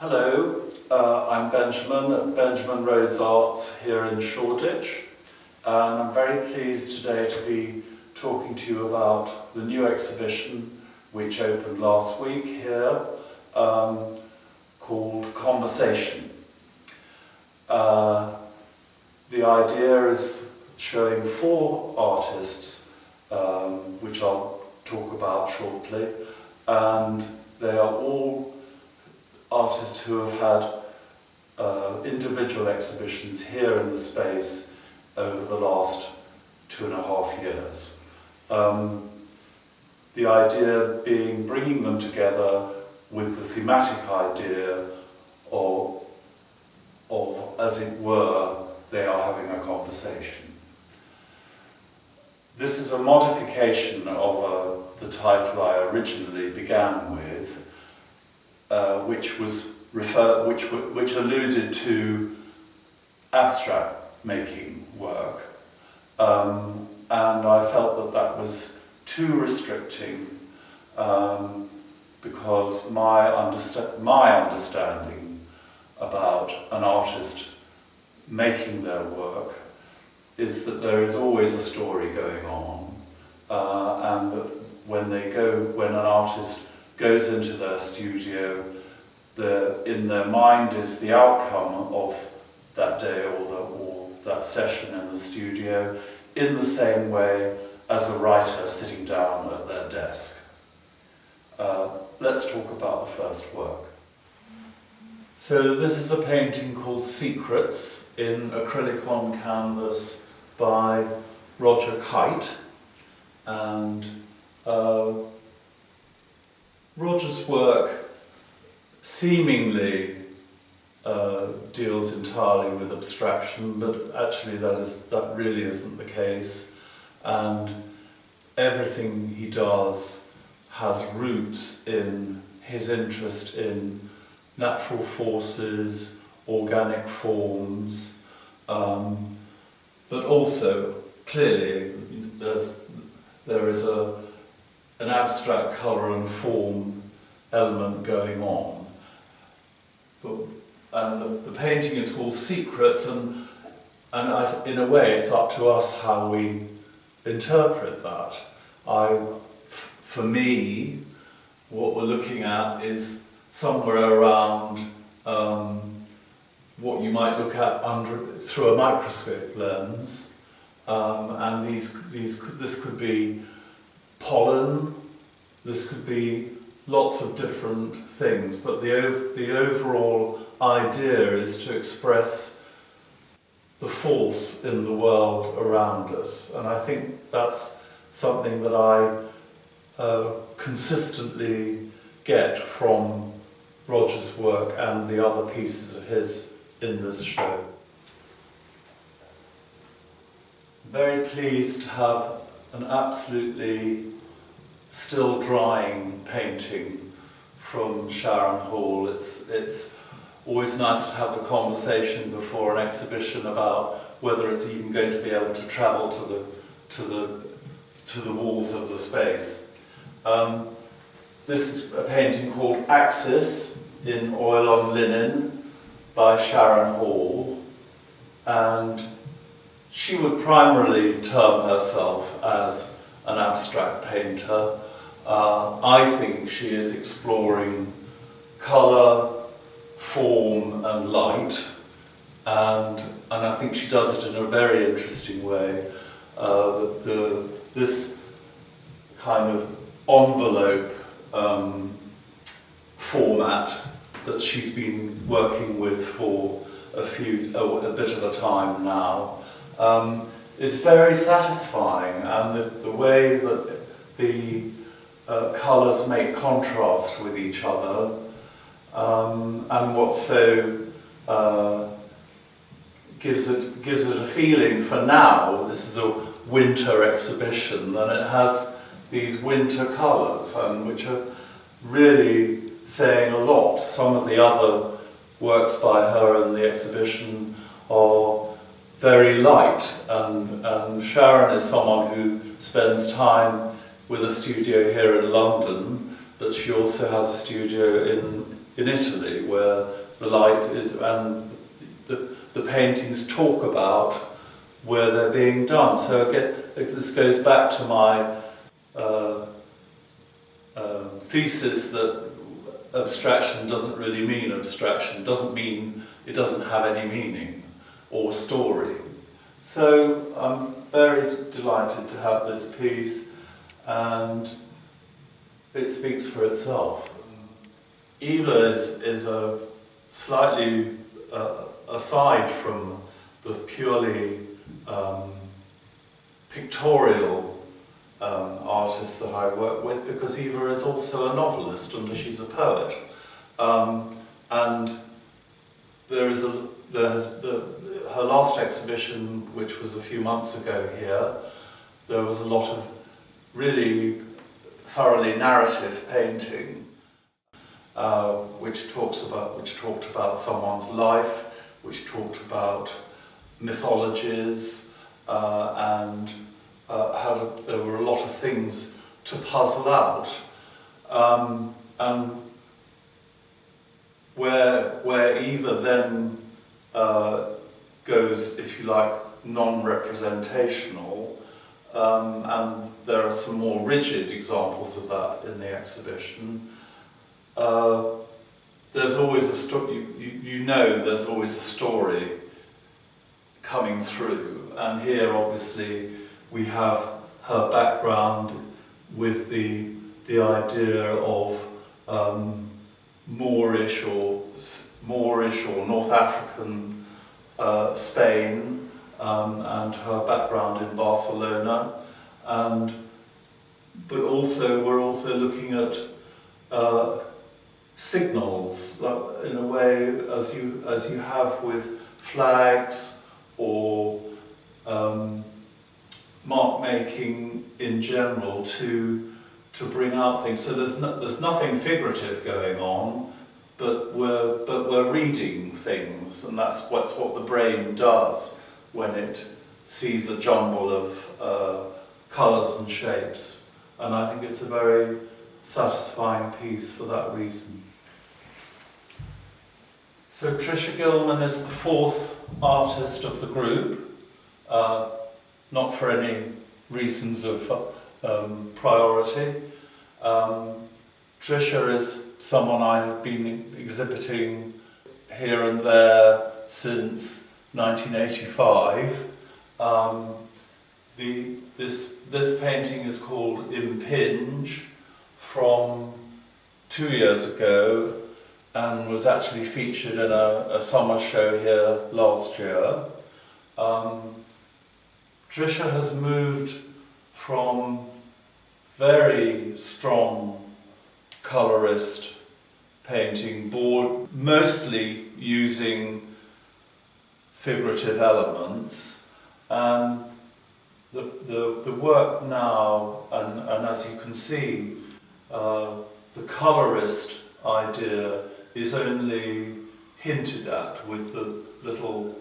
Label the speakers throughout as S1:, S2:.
S1: Hello, I'm Benjamin at Benjamin Rhodes Arts here in Shoreditch, and I'm very pleased today to be talking to you about the new exhibition which opened last week here, called Conversation. The idea is showing 4 artists, which I'll talk about shortly, and they are all artists who have had individual exhibitions here in the space over the last 2.5 years. The idea being bringing them together with the thematic idea of, as it were, they are having a conversation. This is a modification of the title I originally began with, which alluded to abstract making work, and I felt that was too restricting, because my understanding about an artist making their work is that there is always a story going on, and that when an artist goes into their studio, in their mind is the outcome of that day or that session in the studio, in the same way as a writer sitting down at their desk. Let's talk about the first work. So this is a painting called Secrets in acrylic on canvas by Roger Kite, and Roger's work seemingly deals entirely with abstraction, but actually that really isn't the case, and everything he does has roots in his interest in natural forces, organic forms, but also clearly there is an abstract colour and form element going on. And the painting is called Secrets, and in a way it's up to us how we interpret that. For me, what we're looking at is somewhere around what you might look at through a microscope lens, and this could be pollen, this could be lots of different things, but the overall idea is to express the false in the world around us, and I think that's something that I consistently get from Roger's work and the other pieces of his in this show. Very pleased to have an absolutely still drying painting from Sharon Hall. It's always nice to have the conversation before an exhibition about whether it's even going to be able to travel to the walls of the space. This is a painting called Axis in oil on linen by Sharon Hall, and she would primarily term herself as an abstract painter. I think she is exploring colour, form and light, and I think she does it in a very interesting way. This kind of envelope format that she's been working with for a bit of a time now is very satisfying, and the way that the colours make contrast with each other, and what so gives it a feeling for now. This is a winter exhibition, and it has these winter colours, and which are really saying a lot. Some of the other works by her in the exhibition are very light, and Sharon is someone who spends time with a studio here in London, but she also has a studio in Italy, where the light is, and the paintings talk about where they're being done. So again, this goes back to my thesis that abstraction doesn't really mean abstraction, doesn't mean it doesn't have any meaning or story. So I'm very delighted to have this piece, and it speaks for itself. Eva is a slightly aside from the purely pictorial artists that I work with, because Eva is also a novelist and she's a poet. And her last exhibition, which was a few months ago here, there was a lot of really thoroughly narrative painting, which talked about someone's life, which talked about mythologies, and there were a lot of things to puzzle out, and where Eva then goes, if you like, non-representational, and there are some more rigid examples of that in the exhibition. There's always a story. There's always a story coming through, and here obviously we have her background with the idea of Moorish or North African Spain, and her background in Barcelona, but also we're also looking at signals, in a way, as you have with flags or mark making in general, to bring out things. So there's nothing figurative going on, but we're reading things, and that's what the brain does when it sees a jumble of colours and shapes. And I think it's a very satisfying piece for that reason. So Tricia Gilman is the fourth artist of the group, not for any reasons of priority. Tricia is someone I have been exhibiting here and there since 1985. This painting is called Impinge, from 2 years ago, and was actually featured in a summer show here last year. Tricia has moved from very strong colourist painting, mostly using figurative elements, and the work now, and as you can see, the colourist idea is only hinted at with the little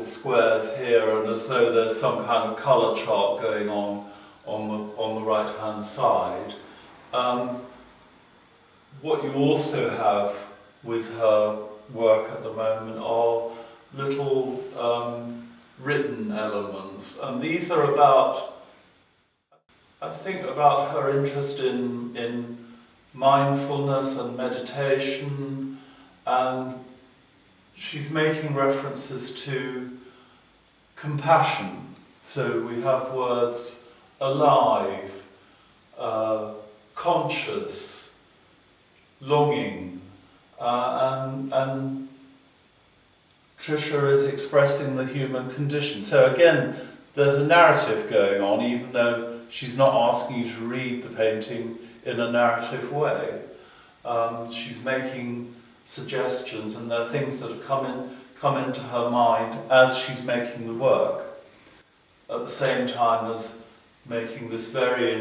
S1: squares here, and as though there's some kind of colour chart going on the right hand side. What you also have with her work at the moment are little written elements, and these are about her interest in mindfulness and meditation, and she's making references to compassion. So we have words alive, conscious, longing, and Tricia is expressing the human condition. So again, there's a narrative going on, even though she's not asking you to read the painting in a narrative way. She's making suggestions, and there are things that have come into her mind as she's making the work, at the same time as making this very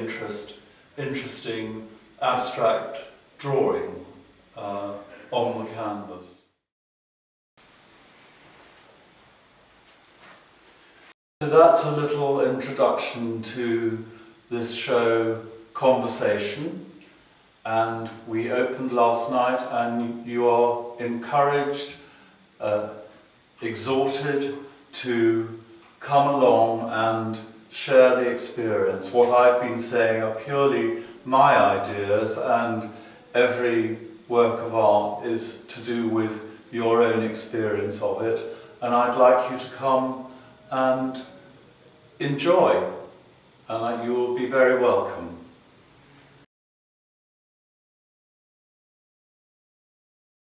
S1: interesting abstract drawing on the canvas. So that's a little introduction to this show, Conversation, and we opened last night, and you are encouraged, exhorted to come along and share the experience. What I've been saying are purely my ideas, and every work of art is to do with your own experience of it, and I'd like you to come and enjoy, and you will be very welcome.